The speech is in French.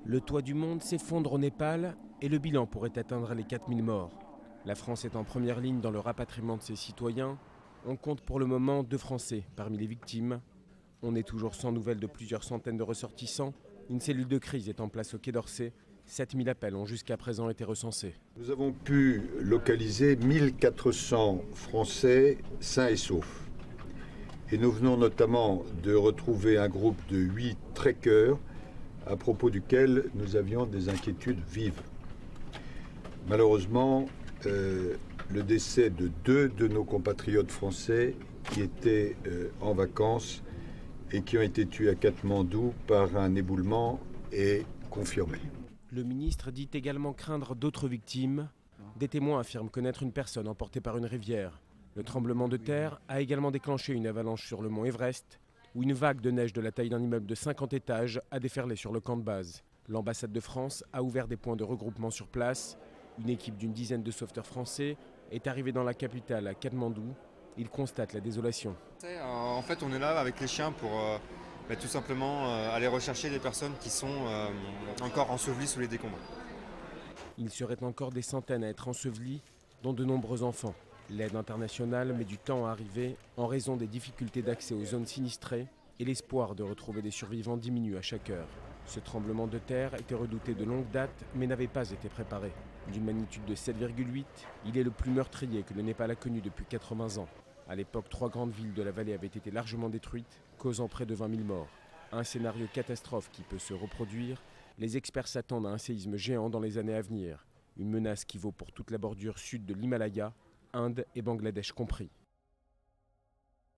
Le toit du monde s'effondre au Népal et le bilan pourrait atteindre les 4000 morts. La France est en première ligne dans le rapatriement de ses citoyens. On compte pour le moment 2 Français parmi les victimes. On est toujours sans nouvelles de plusieurs centaines de ressortissants. Une cellule de crise est en place au Quai d'Orsay. 7000 appels ont jusqu'à présent été recensés. Nous avons pu localiser 1400 Français sains et saufs. Et nous venons notamment de retrouver un groupe de 8 trekkers à propos duquel nous avions des inquiétudes vives. Malheureusement, le décès de 2 de nos compatriotes français qui étaient en vacances et qui ont été tués à Katmandou par un éboulement est confirmé. Le ministre dit également craindre d'autres victimes. Des témoins affirment connaître une personne emportée par une rivière. Le tremblement de terre a également déclenché une avalanche sur le mont Everest, où une vague de neige de la taille d'un immeuble de 50 étages a déferlé sur le camp de base. L'ambassade de France a ouvert des points de regroupement sur place. Une équipe d'une dizaine de sauveteurs français est arrivée dans la capitale, à Katmandou. Ils constatent la désolation. En fait, on est là avec les chiens pour tout simplement aller rechercher des personnes qui sont encore ensevelies sous les décombres. Il serait encore des centaines à être ensevelis, dont de nombreux enfants. L'aide internationale met du temps à arriver en raison des difficultés d'accès aux zones sinistrées et l'espoir de retrouver des survivants diminue à chaque heure. Ce tremblement de terre était redouté de longue date mais n'avait pas été préparé. D'une magnitude de 7,8, il est le plus meurtrier que le Népal a connu depuis 80 ans. À l'époque, 3 grandes villes de la vallée avaient été largement détruites, causant près de 20 000 morts. Un scénario catastrophe qui peut se reproduire. Les experts s'attendent à un séisme géant dans les années à venir. Une menace qui vaut pour toute la bordure sud de l'Himalaya, Inde et Bangladesh compris.